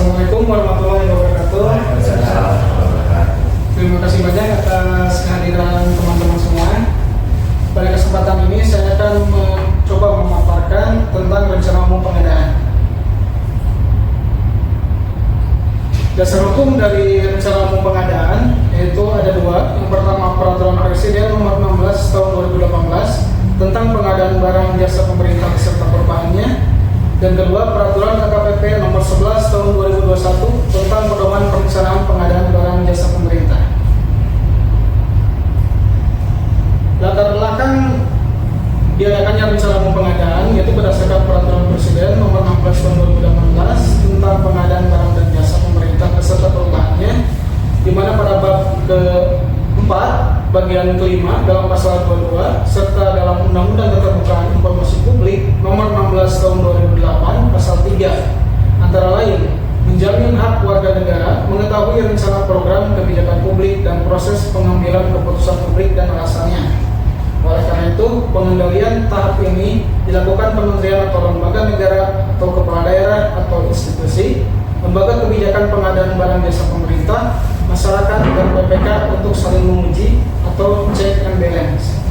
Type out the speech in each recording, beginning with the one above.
Assalamualaikum warahmatullahi wabarakatuh. Terima kasih banyak atas kehadiran teman-teman semua. Pada kesempatan ini saya akan mencoba memaparkan tentang rencana umum pengadaan. Dasar hukum dari rencana umum pengadaan yaitu ada dua. Yang pertama Peraturan Presiden Nomor 16 Tahun 2018 tentang pengadaan barang jasa pemerintah beserta perubahannya. Dan kedua, Peraturan KKPP Nomor 11 Tahun 2021 tentang pedoman perencanaan pengadaan barang jasa pemerintah. Latar belakang diadakannya rencana umum pengadaan yaitu berdasarkan Peraturan Presiden Nomor 16 Tahun 2018 tentang pengadaan barang dan jasa pemerintah beserta perubahannya, di mana pada bab keempat bagian kelima dalam pasal 22 serta dalam Undang-Undang Keterbukaan Informasi Publik Nomor 16 Tahun 2008 pasal 3 antara lain menjamin hak warga negara mengetahui rencana program kebijakan publik dan proses pengambilan keputusan publik dan alasannya. Oleh karena itu, pengendalian tahap ini dilakukan kementerian atau lembaga negara atau kepala daerah atau institusi, lembaga kebijakan pengadaan barang jasa pemerintah, masyarakat dan PPK untuk saling menguji atau check and balance.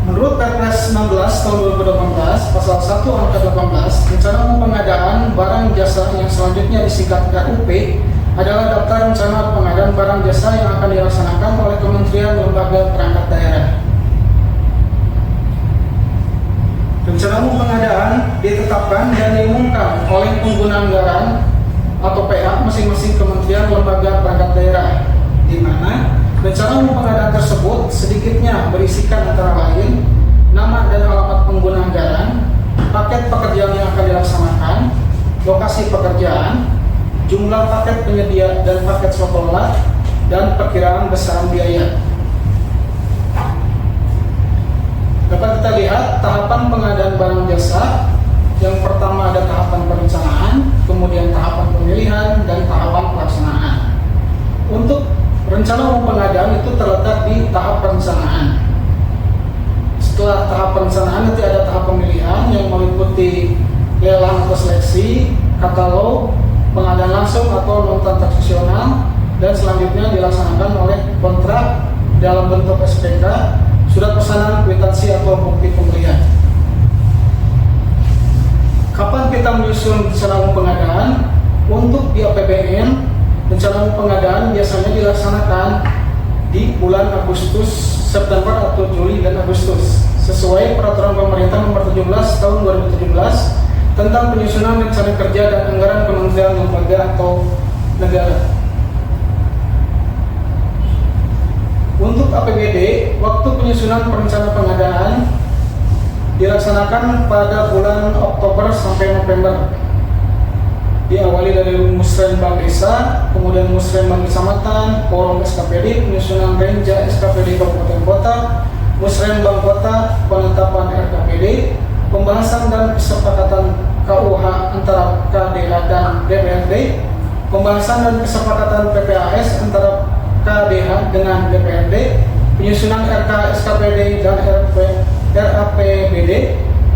Menurut Perpres 16 tahun 2018 pasal 1 angka 18, rencana umum pengadaan barang jasa yang selanjutnya disingkat RUP adalah daftar rencana pengadaan barang jasa yang akan dilaksanakan oleh kementerian lembaga perangkat daerah. Rencana umum pengadaan ditetapkan dan diumumkan oleh pengguna anggaran atau PA masing-masing kementerian lembaga perangkat daerah, di mana rencana umum pengadaan tersebut sedikitnya berisikan antara lain nama dan alamat pengguna anggaran, paket pekerjaan yang akan dilaksanakan, lokasi pekerjaan, jumlah paket penyedia dan paket swatola, dan perkiraan besaran biaya. Dapat kita lihat tahapan pengadaan barang jasa. Yang pertama ada tahapan perencanaan, kemudian tahapan pemilihan, dan tahapan pelaksanaan. Untuk rencana umum pengadaan itu terletak di tahap perencanaan. Setelah tahap perencanaan nanti ada tahap pemilihan yang meliputi lelang atau seleksi, katalog, pengadaan langsung atau non transaksional, dan selanjutnya dilaksanakan oleh kontrak dalam bentuk SPK, surat pesanan, kwitansi atau bukti pembelian. Kapan kita menyusun rencana umum pengadaan? Untuk di APBN, rencana umum pengadaan biasanya dilaksanakan di bulan Agustus, September atau Juli dan Agustus, sesuai Peraturan Pemerintah Nomor 17 Tahun 2017 tentang penyusunan rencana kerja dan anggaran kementerian lembaga atau negara. Untuk APBD, waktu penyusunan perencanaan pengadaan dilaksanakan pada bulan Oktober sampai November. Diawali dari Musrenbang Desa, kemudian Musrenbang Kecamatan, Forum SKPD, penyusunan Renja SKPD Kabupaten Kota, Musrenbang Kota, penetapan RKPD, pembahasan dan kesepakatan KUH antara KDH dan DPRD, pembahasan dan kesepakatan PPAS antara KDH dengan DPRD, penyusunan RK SKPD dan RAPBD,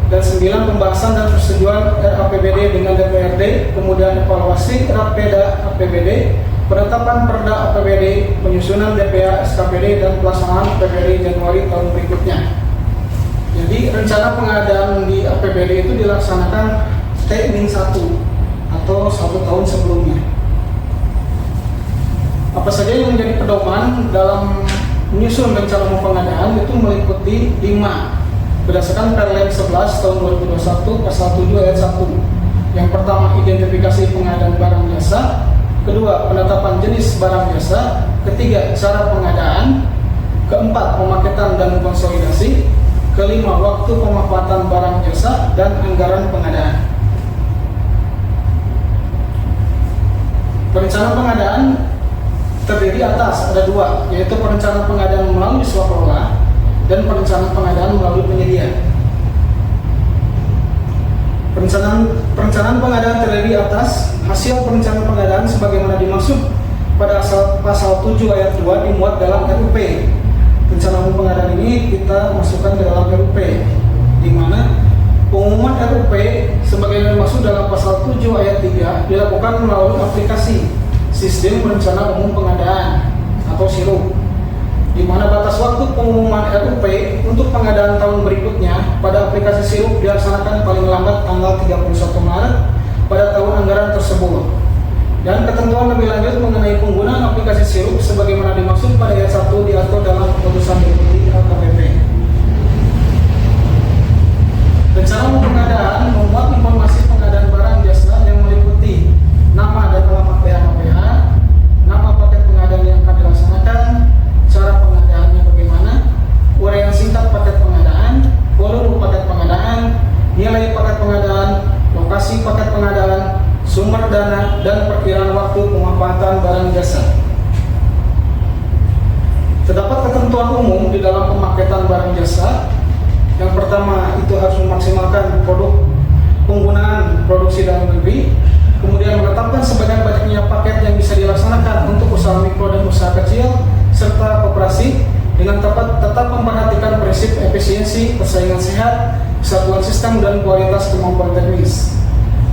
dan 9 pembahasan dan persetujuan RAPBD dengan DPRD, kemudian evaluasi Rapeda APBD, penetapan Perda APBD, penyusunan DPA SKPD, dan pelaksanaan APBD Januari tahun berikutnya. Jadi rencana pengadaan di APBD itu dilaksanakan T-1 atau 1 tahun sebelumnya. Apa saja yang menjadi pedoman dalam menyusun rencana umum pengadaan itu meliputi 5 berdasarkan Perlen 11 tahun 2021 pasal 7 ayat 1. Yang pertama, identifikasi pengadaan barang jasa. Kedua, penetapan jenis barang jasa. Ketiga, cara pengadaan. Keempat, pemaketan dan konsolidasi. Kelima, waktu pemanfaatan barang jasa dan anggaran pengadaan. Perencanaan pengadaan terdiri atas ada 2, yaitu perencanaan pengadaan melalui swaklola dan perencanaan pengadaan melalui penyedia. Perencanaan pengadaan terdiri atas hasil perencanaan pengadaan sebagaimana dimaksud pada pasal 7 ayat 2 dimuat dalam RUP. Rencana umum pengadaan ini kita masukkan ke dalam RUP, di mana pengumuman RUP sebagaimana dimaksud dalam pasal 7 ayat 3 dilakukan melalui aplikasi Sistem Rencana Umum Pengadaan atau SIRUP, di mana batas waktu pengumuman RUP untuk pengadaan tahun berikutnya pada aplikasi SIRUP dilaksanakan paling lambat tanggal 31 Maret pada tahun anggaran tersebut. Dan ketentuan lebih lanjut mengenai penggunaan aplikasi SIRUP sebagaimana dimaksud pada ayat 1 diatur dalam keputusan Deputi LKPP. Rencana umum pengadaan memuat informasi pengadaan barang jasa yang meliputi nama dan alamat PH-KPH, nama paket pengadaan yang akan dilaksanakan, cara pengadaannya bagaimana, uraian singkat paket pengadaan, volume paket pengadaan, nilai paket pengadaan, lokasi paket pengadaan, sumber dana, dan perkiraan waktu pemanfaatan barang jasa. Terdapat ketentuan umum di dalam pemaketan barang jasa. Yang pertama itu harus memaksimalkan penggunaan produksi dalam negeri, kemudian menetapkan sebanyak-banyaknya paket yang bisa dilaksanakan untuk usaha mikro dan usaha kecil serta koperasi dengan tetap memperhatikan prinsip efisiensi, persaingan sehat, kesatuan sistem, dan kualitas kemampuan teknis.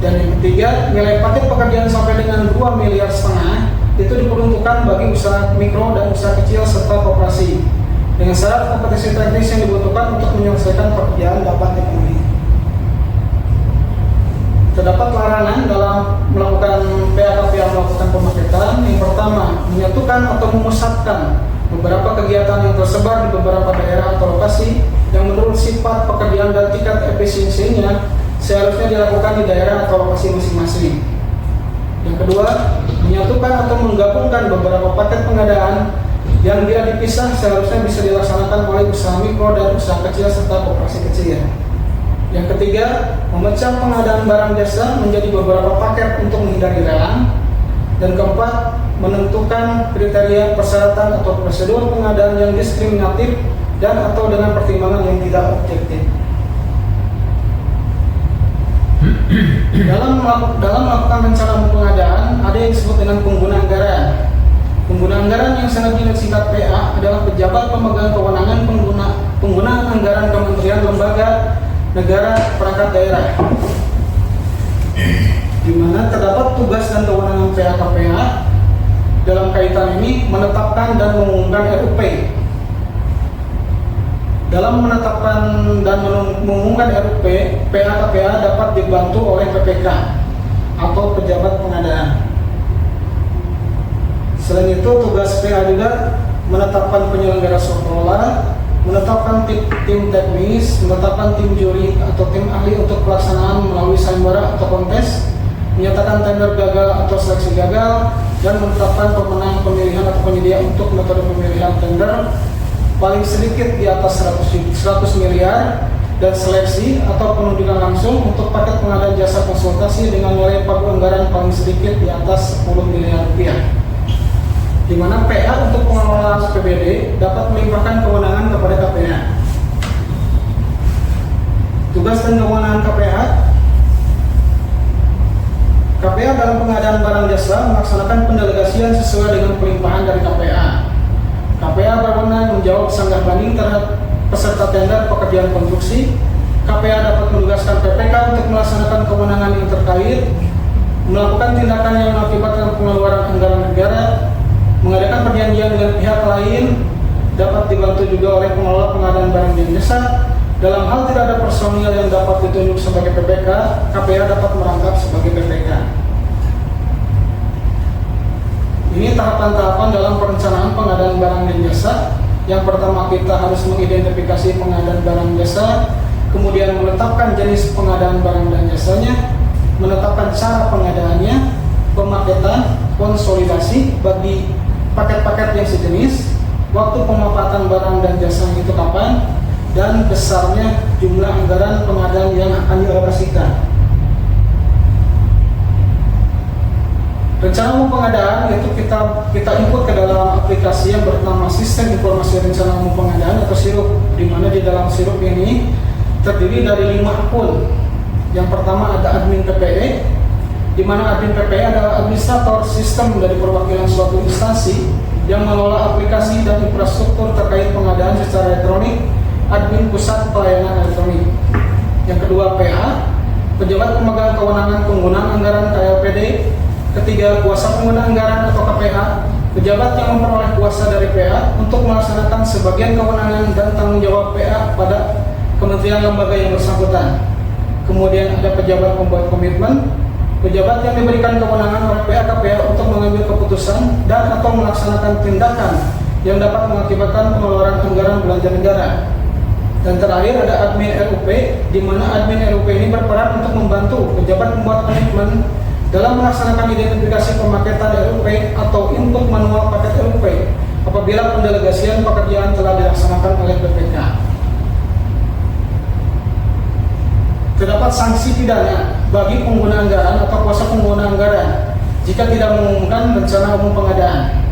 Dan yang ketiga, nilai paket pekerjaan sampai dengan 2,5 miliar itu diperuntukkan bagi usaha mikro dan usaha kecil serta koperasi dengan syarat kompetensi teknis yang dibutuhkan untuk menyelesaikan pekerjaan dapat dipenuhi. Terdapat larangan dalam melakukan PH-KPH yang melakukan pemaketan. Yang pertama, menyatukan atau memusatkan beberapa kegiatan yang tersebar di beberapa daerah atau lokasi yang menurut sifat pekerjaan dan tingkat efisiensinya seharusnya dilakukan di daerah atau lokasi masing-masing. Yang kedua, menyatukan atau menggabungkan beberapa paket pengadaan yang bila dipisah seharusnya bisa dilaksanakan oleh usaha mikro dan usaha kecil serta koperasi kecil. Yang ketiga, memecah pengadaan barang jasa menjadi beberapa paket untuk menghindari lelang. Dan keempat, menentukan kriteria persyaratan atau prosedur pengadaan yang diskriminatif dan atau dengan pertimbangan yang tidak objektif. Dalam melakukan rencana pengadaan ada yang disebut dengan pengguna anggaran. Pengguna anggaran yang sangat disingkat PA adalah pejabat pemegang kewenangan penggunaan anggaran kementerian, lembaga, negara, perangkat daerah, di mana terdapat tugas dan kewenangan PH-KPH dalam kaitan ini menetapkan dan mengumumkan RUP. Dalam menetapkan dan mengumumkan RUP, PH-KPH dapat dibantu oleh PPK atau pejabat pengadaan. Selain itu, tugas PA juga menetapkan penyelenggara software, menetapkan tim teknis, menetapkan tim juri atau tim ahli untuk pelaksanaan melalui sayembara atau kontes, menyatakan tender gagal atau seleksi gagal, dan menetapkan pemenang pemilihan atau penyedia untuk metode pemilihan tender paling sedikit di atas 100 miliar dan seleksi atau penunjukan langsung untuk paket pengadaan jasa konsultasi dengan nilai pagu anggaran paling sedikit di atas 10 miliar rupiah. Di mana PA untuk pengelolaan APBD dapat melimpahkan kewenangan kepada KPH. Tugas dan kewenangan KPH dalam pengadaan barang jasa melaksanakan pendelegasian sesuai dengan pelimpahan dari KPH. KPH berwenang menjawab sanggah banding terhadap peserta tender pekerjaan konstruksi. KPH dapat menugaskan PPK untuk melaksanakan kewenangan yang terkait, melakukan tindakan yang mengakibatkan pengeluaran anggaran negara, mengadakan perjanjian dengan pihak lain, dapat dibantu juga oleh pengelola pengadaan barang dan jasa. Dalam hal tidak ada personil yang dapat ditunjuk sebagai PPK, KPH dapat merangkap sebagai PPK. Ini tahapan-tahapan dalam perencanaan pengadaan barang dan jasa. Yang pertama, kita harus mengidentifikasi pengadaan barang jasa, kemudian menetapkan jenis pengadaan barang dan jasanya, menetapkan cara pengadaannya, pemaketan, konsolidasi bagi paket-paket yang sejenis, waktu pemanfaatan barang dan jasa itu kapan, dan besarnya jumlah anggaran pengadaan yang akan dialokasikan. Rencana umum pengadaan yaitu kita input ke dalam aplikasi yang bernama Sistem Informasi Rencana Umum Pengadaan atau SIRUP, di mana di dalam SIRUP ini terdiri dari 5 akun. Yang pertama ada admin PPE, di mana admin PPE adalah administrator sistem dari perwakilan suatu instansi yang mengelola aplikasi dan infrastruktur terkait pengadaan secara elektronik, admin pusat pelayanan elektronik. Yang kedua PA, pejabat pemegang kewenangan pengguna ketiga, kuasa pengguna anggaran atau KPH, pejabat yang memperoleh kuasa dari PA untuk melaksanakan sebagian kewenangan dan tanggung jawab PA pada kementerian lembaga yang bersangkutan. Kemudian ada pejabat pembuat komitmen, pejabat yang diberikan kewenangan oleh PA KPH untuk mengambil keputusan dan atau melaksanakan tindakan yang dapat mengakibatkan pengeluaran anggaran belanja negara. Dan terakhir ada admin RUP, di mana admin RUP ini berperan untuk membantu pejabat pembuat komitmen dalam melaksanakan identifikasi pemaketan RUP atau input manual paket RUP apabila pendelegasian pekerjaan telah dilaksanakan oleh BPK. Terdapat sanksi pidana bagi pengguna anggaran atau kuasa pengguna anggaran jika tidak mengumumkan rencana umum pengadaan.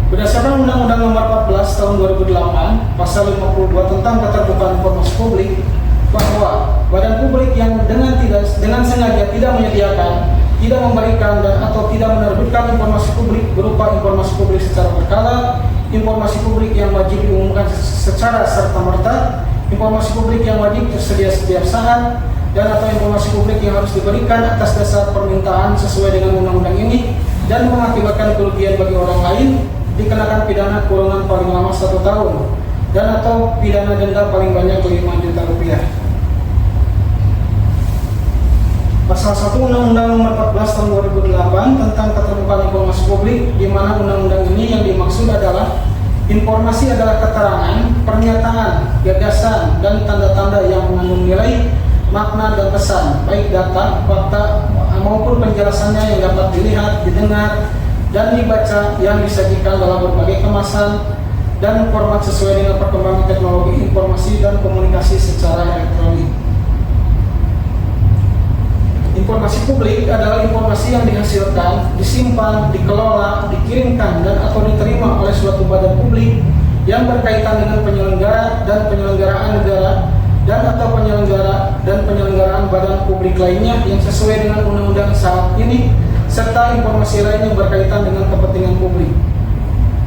Berdasarkan Undang-Undang Nomor 14 Tahun 2008, Pasal 52 tentang Keterbukaan Informasi Publik, bahwa badan publik yang dengan sengaja tidak menyediakan, tidak memberikan dan atau tidak menerbitkan informasi publik berupa informasi publik secara berkala, informasi publik yang wajib diumumkan secara serta-merta, informasi publik yang wajib tersedia setiap saat, dan atau informasi publik yang harus diberikan atas dasar permintaan sesuai dengan undang-undang ini dan mengakibatkan kerugian bagi orang lain, dikenakan pidana kurungan paling lama 1 tahun dan atau pidana denda paling banyak 5 juta rupiah. Pasal 1 Undang-Undang Nomor 14 Tahun 2008 tentang Keterbukaan Informasi Publik, di mana undang-undang ini yang dimaksud adalah informasi adalah keterangan, pernyataan, gagasan, dan tanda-tanda yang mengandung nilai, makna, dan pesan, baik data, fakta, maupun penjelasannya yang dapat dilihat, didengar, dan dibaca yang disajikan dalam berbagai kemasan dan format sesuai dengan perkembangan teknologi informasi dan komunikasi secara elektronik. Informasi publik adalah informasi yang dihasilkan, disimpan, dikelola, dikirimkan, dan atau diterima oleh suatu badan publik yang berkaitan dengan penyelenggara dan penyelenggaraan negara dan atau penyelenggara dan penyelenggaraan badan publik lainnya yang sesuai dengan undang-undang saat ini, serta informasi lain yang berkaitan dengan kepentingan publik.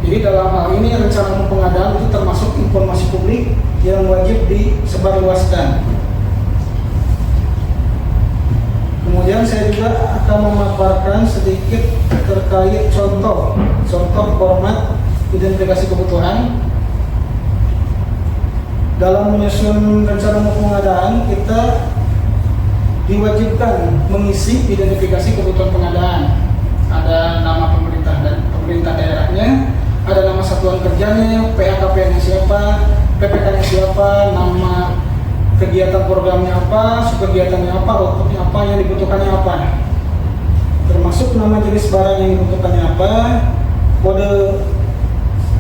Jadi dalam hal ini rencana umum pengadaan itu termasuk informasi publik yang wajib disebarluaskan. Kemudian saya juga akan memaparkan sedikit terkait contoh format identifikasi kebutuhan. Dalam menyusun rencana umum pengadaan, kita diwajibkan mengisi identifikasi kebutuhan pengadaan. Ada nama pemerintah dan pemerintah daerahnya, ada nama satuan kerjanya, PAKP-nya siapa, PPK-nya siapa, nama kegiatan programnya apa, subkegiatannya apa, outputnya apa, yang dibutuhkannya apa, termasuk nama jenis barang yang dibutuhkannya apa,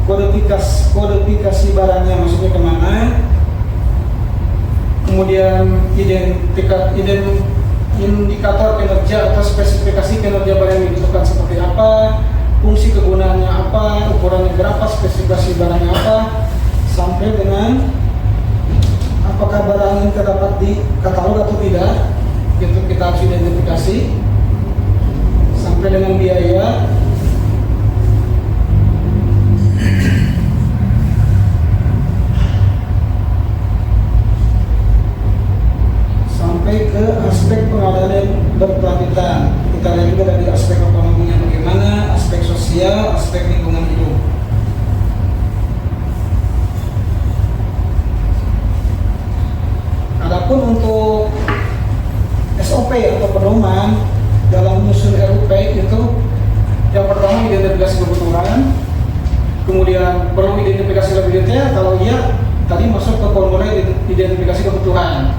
kodifikasi barangnya maksudnya kemana, kemudian indikator kinerja atau spesifikasi kinerja barang yang dibutuhkan seperti apa, fungsi kegunaannya apa, ukurannya berapa, spesifikasi barangnya apa, sampai dengan apakah barang ini terdapat di katalog atau tidak, itu kita harus identifikasi, sampai dengan biaya, sampai ke aspek pengadaan yang berkelanjutan. Kita lihat juga dari aspek ekonominya bagaimana, aspek sosial, aspek lingkungan hidup. Adapun untuk SOP atau pedoman dalam menyusun RUP itu, yang pertama identifikasi kebutuhan, kemudian perlu identifikasi lebih detail. Kalau iya, tadi masuk ke formulir identifikasi kebutuhan.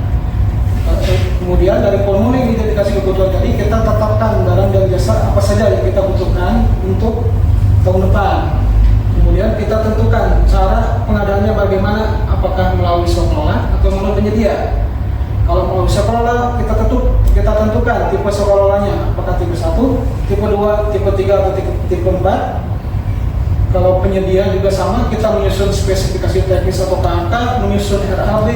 Kemudian dari formulir identifikasi kebutuhan tadi kita tetapkan barang dan jasa apa saja yang kita butuhkan untuk tahun depan. Kemudian kita tentukan cara pengadaannya bagaimana, apakah melalui swakelola atau melalui penyedia. Kalau melalui swakelola kita tentukan tipe swakelolanya, apakah tipe 1, tipe 2, tipe 3 atau tipe 4. Kalau penyedia juga sama, kita menyusun spesifikasi teknis atau angka, menyusun RAB,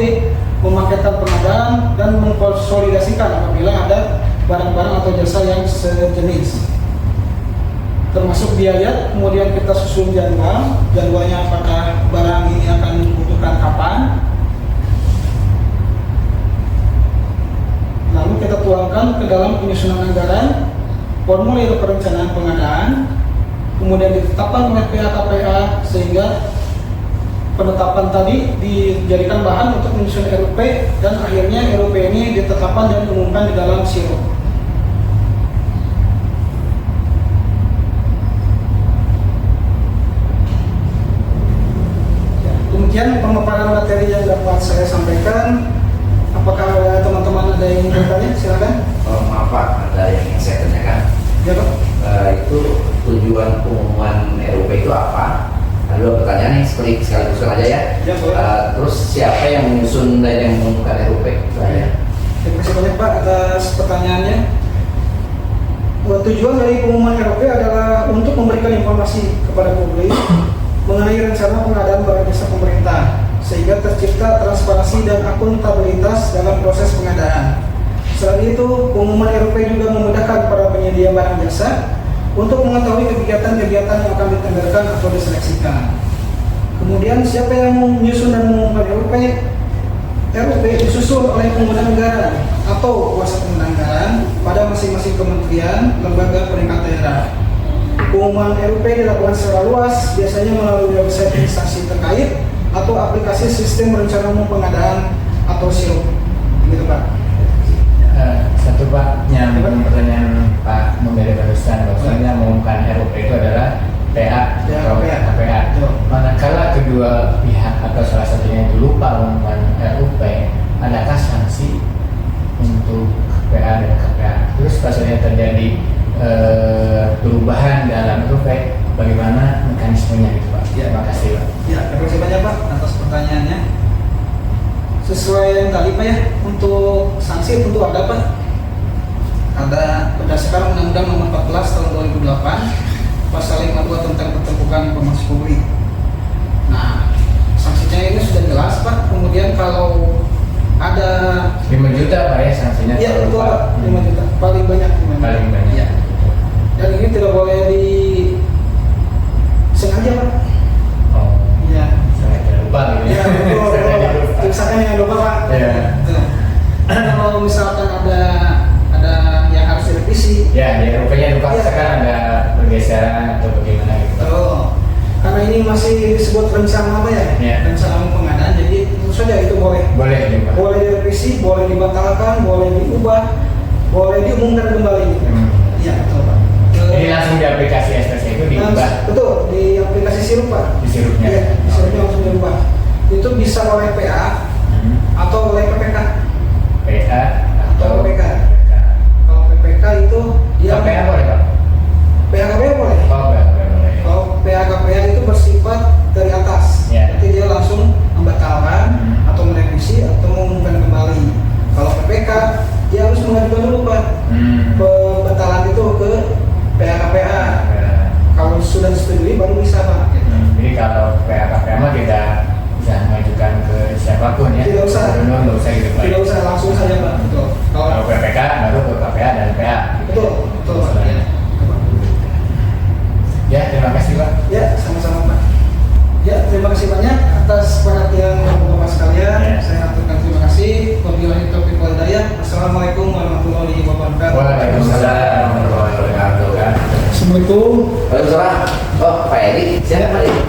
memaketkan pengadaan, dan mengkonsolidasikan apabila ada barang-barang atau jasa yang sejenis. Termasuk biaya, kemudian kita susun jadwalnya apakah barang ini akan dibutuhkan kapan. Lalu kita tuangkan ke dalam penyusunan anggaran formulir perencanaan pengadaan, kemudian ditetapkan oleh pihak KPA sehingga penetapan tadi dijadikan bahan untuk menyusun RUP dan akhirnya RUP ini ditetapkan dan diumumkan di dalam SIRO. Demikian pemaparan materi yang dapat saya sampaikan. Apakah teman-teman ada yang ingin bertanya? Silakan. Maaf Pak, ada yang ingin saya tanyakan. Ya Pak. Itu tujuan pengumuman RUP itu apa? Ada dua pertanyaan nih, sekaligus aja ya. Ya, boleh. Terus siapa yang menyusun dan yang mengumumkan RUP? Terima kasih banyak Pak atas pertanyaannya. Tujuan dari pengumuman RUP adalah untuk memberikan informasi kepada publik mengenai rencana pengadaan barang jasa pemerintah sehingga tercipta transparansi dan akuntabilitas dalam proses pengadaan. Selain itu, pengumuman RUP juga memudahkan para penyedia barang jasa untuk mengetahui kegiatan-kegiatan yang akan ditenderkan atau diseleksikan. Kemudian siapa yang menyusun dan mengumumkan RUP? RUP disusun oleh pengguna negara atau kuasa pengguna anggaran pada masing-masing kementerian, lembaga peringkat daerah. Pengumuman RUP dilakukan secara luas, biasanya melalui website instansi terkait atau aplikasi sistem rencana umum pengadaan atau SIRO. Begitu Pak. Satu Pak, nyambung pertanyaan Pak memberi barusan, bahwasanya mengumumkan RUP itu adalah PA atau KPA. Manakala kedua pihak atau salah satunya itu lupa mengumumkan RUP, adakah sanksi untuk PA dan KPA? Terus pasalnya terjadi perubahan dalam RUP, bagaimana mekanismenya itu Pak? Ya, terima kasih Pak. Ya, terima kasih banyak Pak atas pertanyaannya. Sesuai yang tadi Pak ya, untuk sanksi tentu ada Pak. Ada berdasarkan Undang-Undang Nomor 14 Tahun 2008 Pasal 52 tentang keterbukaan informasi publik. Nah, sanksinya ini sudah jelas Pak. Kemudian kalau ada 5 juta Pak ya sanksinya? Iya betul Pak, 5 juta. Paling banyak 5 juta. Paling banyak. Ya. Dan ini tidak boleh disengaja Pak. Oh. Iya. Saya tidak lupa gitu Ya, betul. Misalkan yang lupa Pak. Iya. Kalau misalkan ada yang harus direvisi. Ya, di RUP-nya lupa, Ya. misalkan ada pergeseran atau bagaimana gitu. Betul. Karena ini masih disebut rencana apa ya? Ya. Rencana umum pengadaan. Jadi tentu saja itu boleh. Boleh juga. Boleh direvisi, boleh dibatalkan, boleh diubah, boleh diumumkan kembali. Iya betul Pak. Jadi langsung di aplikasi STS itu diubah Betul, di aplikasi SIRUP Pak. di sirupnya. Iya, di sirupnya langsung diubah. Itu bisa oleh PA atau oleh PPK. PA Atau PPK. Kalau PPK itu dia PA boleh Pak? PHKPA boleh. Oh, boleh. Kalau PHKPA itu bersifat dari atas. Ya. Berarti dia langsung membatalkan atau merevisi atau mengumumkan kembali. Kalau PPK dia harus mengajukan dulu Pak. Pembatalan itu ke PHKPA. Kalau sudah disetujui baru bisa Pak. Jadi kalau PA mah tidak bisa mengajukan ke siapapun ya? Tidak usah. Tidak usah gitu Pak? Tidak usah, langsung saja Pak. Betul. Kalau PPK baru ke KPA dan PA. Betul, betul Pak. Ya. Ya, terima kasih Pak. Ya, sama-sama Pak. Ya, terima kasih banyak atas perhatian Bapak-bapak sekalian. Ya. Saya aturkan terima kasih. Wabillahi taufiq wal hidayah. Assalamualaikum warahmatullahi wabarakatuh. Waalaikumsalam warahmatullahi wabarakatuh. Assalamualaikum. Waalaikumsalam. Oh, Pak Edi, silakan Pak Edi.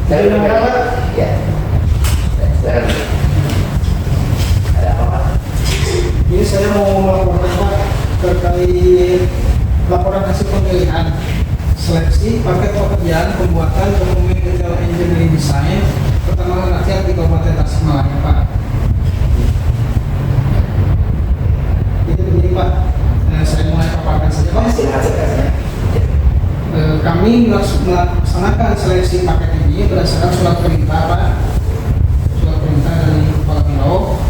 Dari mana Pak? Ya. Silakan. Ada apa Pak? Ini saya mau melaporkan Pak terkait laporan hasil pemilihan seleksi paket pekerjaan pembuatan dokumen detail engineering design pertanahan rakyat di Kabupaten Tasikmalaya Pak. Itu begini Pak, saya mulai paparkan saja Pak. Kami melaksanakan seleksi paket ini berdasarkan surat perintah Pak, surat perintah dari Kepala Biro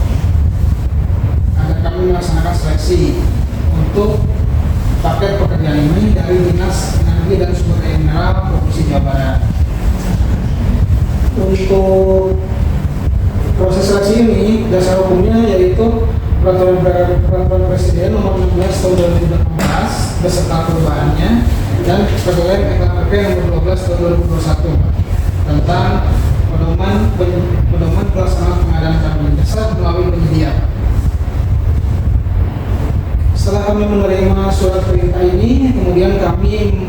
agar kami melaksanakan seleksi untuk paket pekerjaan ini dari Dinas Energi dan Sumber Daya Mineral Provinsi Jawa Barat. Untuk proses seleksi ini dasar hukumnya yaitu Peraturan Presiden Nomor 16 Tahun 2018 beserta perubahannya dan Peraturan RKPP Nomor 12 Tahun 2021 tentang pedoman pelaksanaan pengadaan barang jasa melalui penyedia. Setelah kami menerima surat perintah hari ini kemudian kami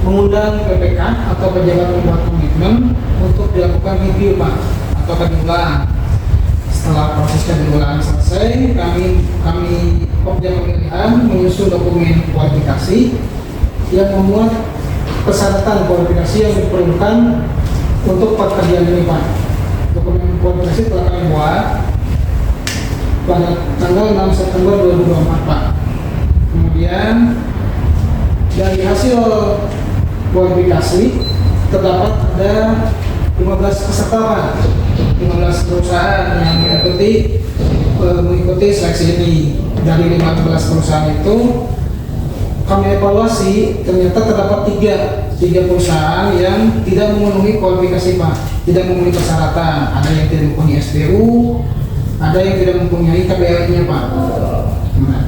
mengundang PPK atau pejabat pembuat komitmen untuk dilakukan review Pak atau kaji ulang. Setelah proses kaji ulang selesai, kami objek pemilihan menyusun dokumen kualifikasi yang memuat persyaratan kualifikasi yang diperlukan untuk pekerjaan ini Pak. Dokumen kualifikasi telah kami buat pada tanggal 6 September 2024 Pak. Kemudian dari hasil kualifikasi terdapat ada 15 peserta Pak, 15 perusahaan yang mengikuti seleksi ini. Dari 15 perusahaan itu kami evaluasi, ternyata terdapat tiga perusahaan yang tidak memenuhi kualifikasi Pak, tidak memenuhi persyaratan. Ada yang tidak mempunyai SPU, ada yang tidak mempunyai KBR-nya Pak. Nah,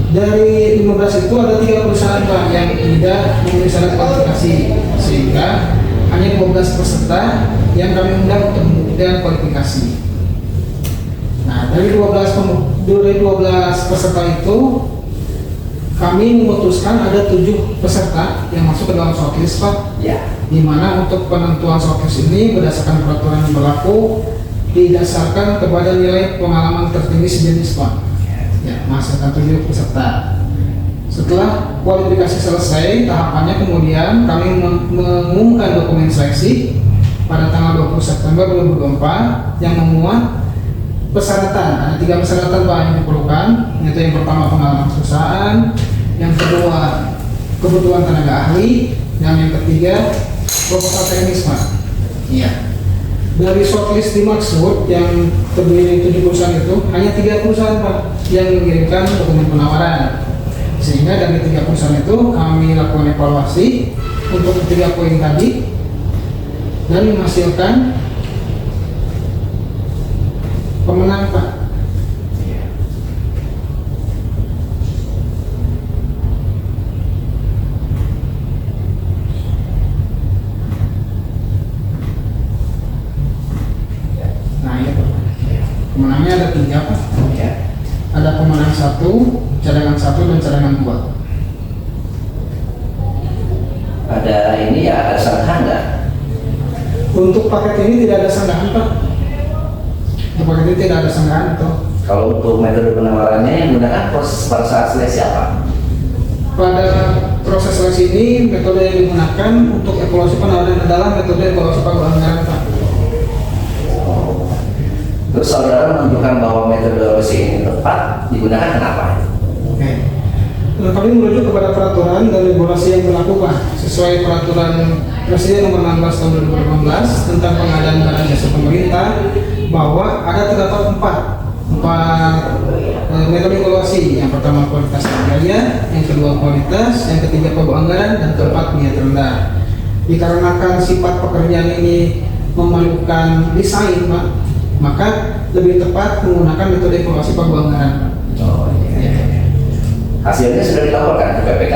dari 15 itu ada 3 perusahaan Pak yang tidak memenuhi syarat kualifikasi, sehingga hanya 12 peserta yang kami undang untuk membuktikan kualifikasi. Nah, dari 12 peserta itu kami memutuskan ada 7 peserta yang masuk ke dalam shortlist Pak. Ya. Di mana untuk penentuan shortlist ini berdasarkan peraturan yang berlaku didasarkan kepada nilai pengalaman tertinggi sejenis Pak. Ya, menghasilkan 7 peserta. Setelah kualifikasi selesai, tahapannya kemudian kami mengumumkan dokumen seleksi pada tanggal 20 September 2024 yang memuat persyaratan. Ada 3 persyaratan Pak yang diperlukan, yaitu yang pertama pengalaman perusahaan, yang kedua kebutuhan tenaga ahli, dan yang ketiga proposal teknis Pak. Iya. Dari shortlist dimaksud yang terdiri dari 7 perusahaan itu hanya 3 perusahaan Pak yang mengirimkan dokumen penawaran. Sehingga dari 3 perusahaan itu kami lakukan evaluasi untuk 3 poin tadi dan menghasilkan pemenang Pak. Nah ya Pak, pemenangnya ada 3 Pak. Ya. Ada pemenang 1, cadangan 1, dan cadangan 2. Ada ini ya, ada sanggahan nggak? Untuk paket ini tidak ada sanggahan Pak. Untuk paket ini tidak ada sanggahan Pak. Kalau untuk metode penawarannya yang menggunakan proses pada saat seleksi apa? Pada proses seleksi ini metode yang digunakan untuk evaluasi penawaran adalah metode evaluasi anggaran Pak. Terus saudara menunjukkan bahwa metodologi ini tepat digunakan kenapa? Oke. Kami merujuk kepada peraturan dan regulasi yang berlaku Pak, sesuai peraturan Presiden nomor 16 tahun 2018 tentang pengadaan barang jasa pemerintah, bahwa terdapat 4 metode evaluasi. Yang pertama kualitas biaya, yang kedua kualitas, yang ketiga pokok anggaran, dan keempat niat rendah. Dikarenakan sifat pekerjaan ini memerlukan desain Pak, maka lebih tepat menggunakan metode evaluasi pokok anggaran. Oh iya. Hasilnya sudah dilaporkan ke PPK?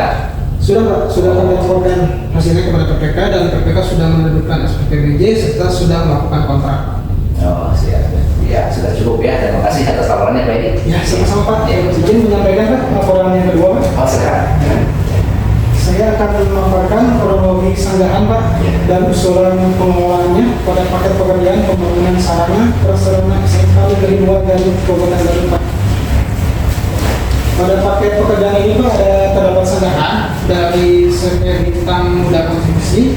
Sudah Pak, sudah kami laporkan hasilnya kepada PPK dan PPK sudah menerbitkan SPPBJ serta sudah melakukan kontrak. Oh siap. Ya sudah cukup ya. Terima kasih atas laporannya Pak Edi. Ya sama-sama Pak. Ya. Izin menyampaikan Pak laporan yang kedua Pak. Oh sekarang. Saya akan memaparkan kronologi sanggahan Pak dan usulan pengelolaannya pada paket pekerjaan pembangunan sarana prasarana SMK Negeri 2 Garut Kabupaten Garut Pak. Pada paket pekerjaan ini Pak ada terdapat sanggahan dari Sekretariat Bintang Muda Konstitusi.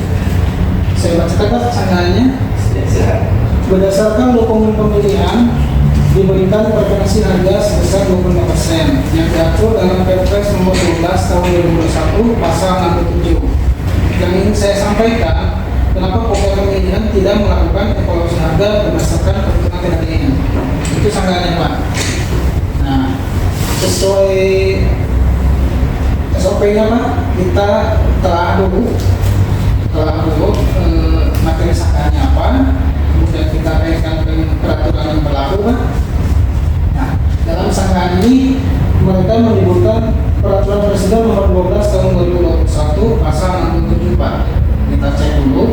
Saya bacakan Pak sanggahannya. Silakan. Berdasarkan dokumen pemilihan diberikan preferensi harga sebesar 25% yang diatur dalam Perpres nomor 12 tahun 2021 pasal 67. Yang ingin saya sampaikan, kenapa pokok pemilihan tidak melakukan evaluasi harga berdasarkan perhitungan THD-nya. Itu sanggahannya Pak. Nah, sesuai SOP-nya Pak, kita telah dulu materi sanggahannya apa, kemudian kita kaitkan dengan peraturan yang berlaku Pak. Nah, dalam sanggahan ini mereka menyebutkan peraturan Presiden nomor 12 tahun 2021 pasal 67 Pak. Kita cek dulu ke dalam peraturannya pasal 67. 67 pasal 67 ayat 1 dan 2 Pak. Pasal 67 ayat 1 dan 2 Pak. Nah, dalam sanggahan ini mereka menyebutkan peraturan Presiden nomor 12 tahun 2021 pasal 67 pasal 67 ayat 1 dan 2 Pak. Kita cek dulu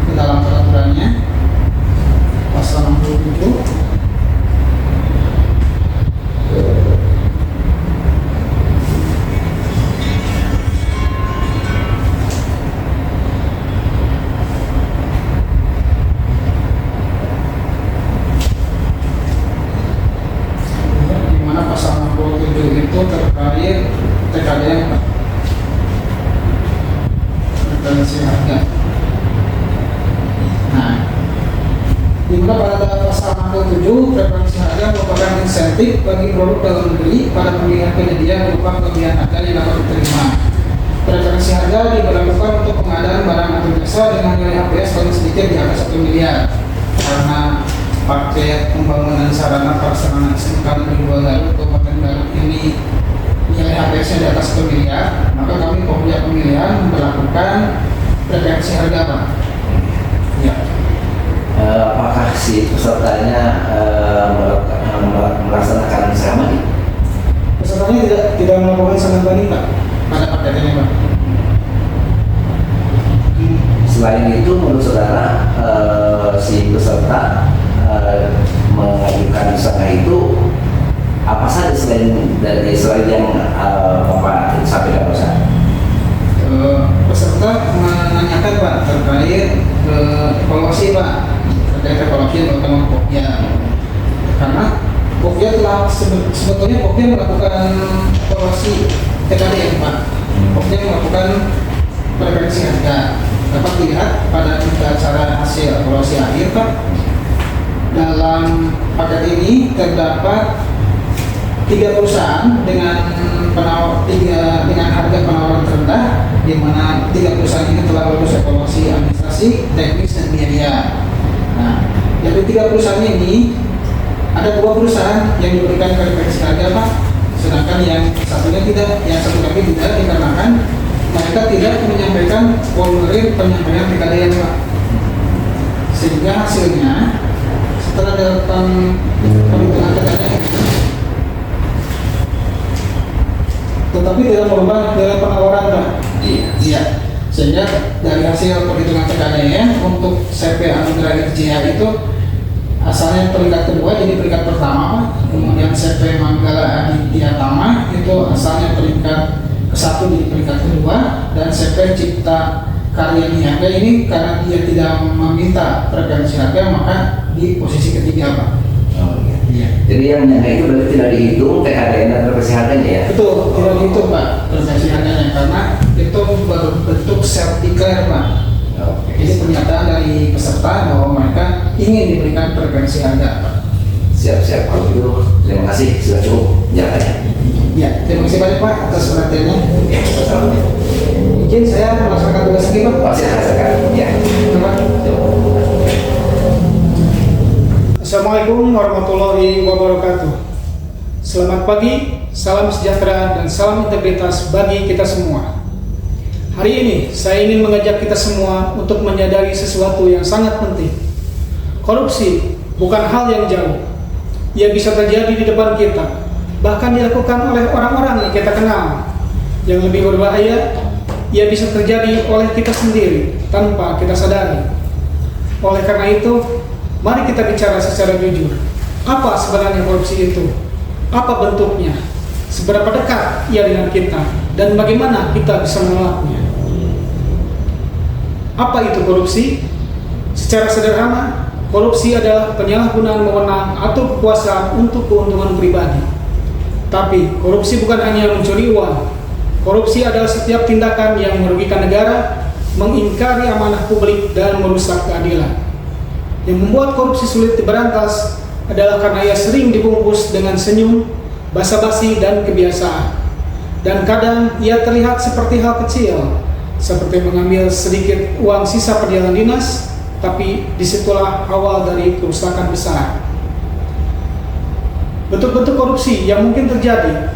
ke dalam peraturannya pasal 67 pasal 67 ayat 1 dan 2 Pak. 67, preferensi harga merupakan insentif bagi produk dalam negeri pada pemilihan penyedia berupa kelebihan harga yang dapat diterima. Preferensi harga diberlakukan untuk pengadaan barang atau jasa dengan nilai HPS paling sedikit di atas 1 miliar. Karena paket pembangunan sarana prasarana SMK Negeri 2 Garut Kabupaten Garut ini nilai HPS-nya di atas 1 miliar, maka kami Pokja Pemilihan memperlakukan preferensi harga, Pak. Ya. Apakah si pesertanya melaksanakan sama nih? Pesertanya tidak melakukan sangat banding, Pak, pada paket ini, Pak. Selain itu, menurut saudara, si peserta mengajukan usaha itu apa saja selain yang Bapak sampaikan barusan? Peserta menanyakan, Pak, terkait evaluasi, Pak, terkait evaluasi yang dilakukan oleh Pokja. Karena Pokja telah sebetulnya Pokja melakukan evaluasi TKDN, Pak. Pokja melakukan preferensi harga. Dapat dilihat pada acara hasil evaluasi akhir, Pak. Dalam paket ini terdapat 3 perusahaan dengan harga penawaran terendah, di mana 3 perusahaan ini telah lulus evaluasi administrasi, teknis, dan biaya. Nah, dari 3 perusahaan ini ada 2 perusahaan yang diberikan preferensi harga, Pak. Sedangkan yang satu lagi tidak, dikarenakan mereka tidak menyampaikan formulir penyampaian TKDN, Pak. Sehingga hasilnya setelah dilakukan perhitungan TKDN, tetapi tidak merubah nilai penawaran, Pak. Iya. Sehingga dari hasil perhitungan TKDN untuk CP Anugerah RJH itu asalnya peringkat kedua jadi peringkat pertama, Pak. Kemudian CP Manggala Aditya Tama itu asalnya peringkat ke-1 jadi peringkat kedua, dan CP Cipta Karya Niaga ini karena dia tidak meminta preferensi harga maka di posisi ketiga, Pak. Oh, iya. Iya. Jadi yang nyangka itu berarti tidak dihitung TKDN dan preferensi harganya ya? Betul, tidak dihitung, Pak, preferensi harganya karena itu berbentuk self-declare, Pak. Oke. Jadi pernyataan dari peserta bahwa mereka ingin diberikan preferensi harga, Pak. Siap-siap, kalau gitu terima kasih, sudah cukup jawabannya. Ya, terima kasih banyak, Pak, atas perhatiannya. Ya, sama-sama. Izin saya melaksanakan tugas lagi, Pak. Pasti rasakan, ya. Terima kasih. Assalamualaikum warahmatullahi wabarakatuh. Selamat pagi, salam sejahtera dan salam integritas bagi kita semua. Hari ini saya ingin mengajak kita semua untuk menyadari sesuatu yang sangat penting. Korupsi bukan hal yang jauh. Ia bisa terjadi di depan kita, bahkan dilakukan oleh orang-orang yang kita kenal. Yang lebih berbahaya, ia bisa terjadi oleh kita sendiri tanpa kita sadari. Oleh karena itu, mari kita bicara secara jujur. Apa sebenarnya korupsi itu? Apa bentuknya? Seberapa dekat ia dengan kita? Dan bagaimana kita bisa menolaknya? Apa itu korupsi? Secara sederhana, korupsi adalah penyalahgunaan wewenang atau kekuasaan untuk keuntungan pribadi. Tapi korupsi bukan hanya mencuri uang. Korupsi adalah setiap tindakan yang merugikan negara, mengingkari amanah publik, dan merusak keadilan. Yang membuat korupsi sulit diberantas adalah karena ia sering dibungkus dengan senyum, basa-basi, dan kebiasaan. Dan kadang ia terlihat seperti hal kecil, seperti mengambil sedikit uang sisa perjalanan dinas, tapi disitulah awal dari kerusakan besar. Bentuk-bentuk korupsi yang mungkin terjadi.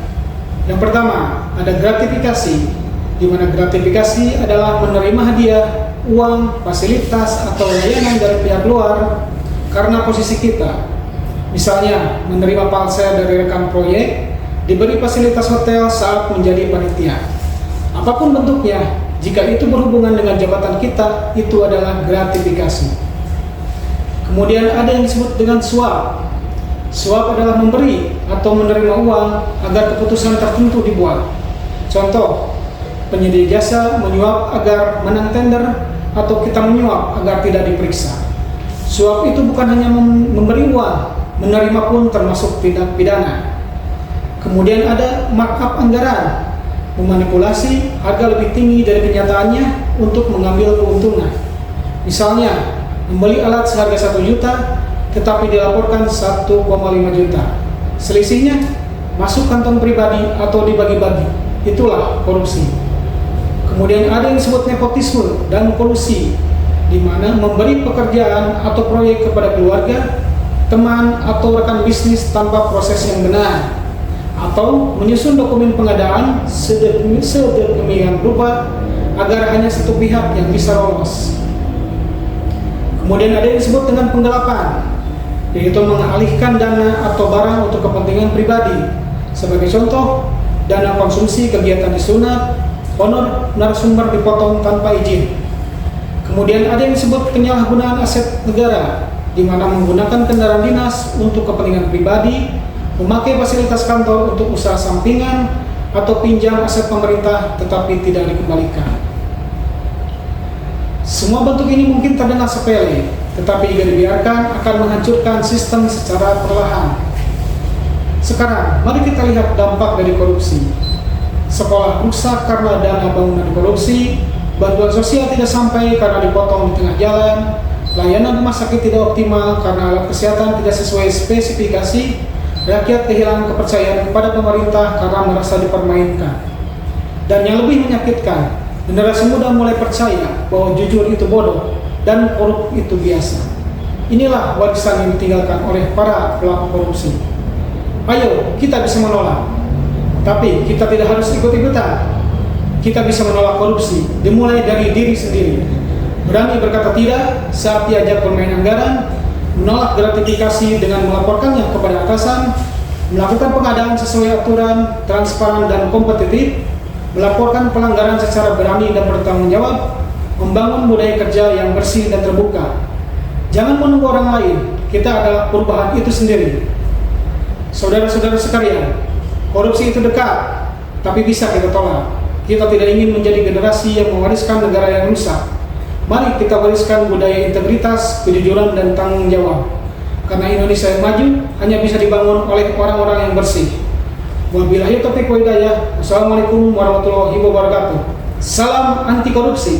Yang pertama, ada gratifikasi, di mana gratifikasi adalah menerima hadiah, uang, fasilitas, atau layanan dari pihak luar karena posisi kita. Misalnya, menerima palsel dari rekan proyek, diberi fasilitas hotel saat menjadi panitia. Apapun bentuknya, jika itu berhubungan dengan jabatan kita, itu adalah gratifikasi. Kemudian ada yang disebut dengan suap. Suap adalah memberi atau menerima uang agar keputusan tertentu dibuat. Contoh, penyedia jasa menyuap agar menang tender, atau kita menyuap agar tidak diperiksa. Suap itu bukan hanya memberi uang, menerima pun termasuk tindak pidana. Kemudian ada markup anggaran, memanipulasi harga lebih tinggi dari kenyataannya untuk mengambil keuntungan. Misalnya, membeli alat seharga 1 juta, tetapi dilaporkan 1,5 juta. Selisihnya masuk kantong pribadi atau dibagi-bagi. Itulah korupsi. Kemudian ada yang disebut nepotisme dan kolusi, di mana memberi pekerjaan atau proyek kepada keluarga, teman atau rekan bisnis tanpa proses yang benar, atau menyusun dokumen pengadaan sedemikian rupa agar hanya satu pihak yang bisa lolos. Kemudian ada yang disebut dengan penggelapan, yaitu mengalihkan dana atau barang untuk kepentingan pribadi. Sebagai contoh, dana konsumsi kegiatan disunat, honor narasumber dipotong tanpa izin. Kemudian ada yang disebut penyalahgunaan aset negara, di mana menggunakan kendaraan dinas untuk kepentingan pribadi, memakai fasilitas kantor untuk usaha sampingan, atau pinjam aset pemerintah tetapi tidak dikembalikan. Semua bentuk ini mungkin terdengar sepele, tetapi jika dibiarkan akan menghancurkan sistem secara perlahan. Sekarang, mari kita lihat dampak dari korupsi. Sekolah rusak karena dana bangunan korupsi, bantuan sosial tidak sampai karena dipotong di tengah jalan, layanan rumah sakit tidak optimal karena alat kesehatan tidak sesuai spesifikasi, rakyat kehilangan kepercayaan kepada pemerintah karena merasa dipermainkan. Dan yang lebih menyakitkan, generasi muda mulai percaya bahwa jujur itu bodoh dan korup itu biasa. Inilah warisan yang ditinggalkan oleh para pelaku korupsi. Ayo, kita bisa menolak, tapi kita tidak harus ikut-ikutan. Kita bisa menolak korupsi, dimulai dari diri sendiri. Berani berkata tidak saat diajak bermain anggaran, menolak gratifikasi dengan melaporkannya kepada atasan, melakukan pengadaan sesuai aturan, transparan dan kompetitif, melaporkan pelanggaran secara berani dan bertanggung jawab, membangun budaya kerja yang bersih dan terbuka. Jangan menunggu orang lain, kita adalah perubahan itu sendiri. Saudara-saudara sekalian, korupsi itu dekat, tapi bisa kita tolak. Kita tidak ingin menjadi generasi yang mewariskan negara yang rusak. Mari kita wariskan budaya integritas, kejujuran, dan tanggung jawab. Karena Indonesia yang maju hanya bisa dibangun oleh orang-orang yang bersih. Wabillahi taufiq wa hidayah. Wassalamualaikum warahmatullahi wabarakatuh. Salam anti korupsi.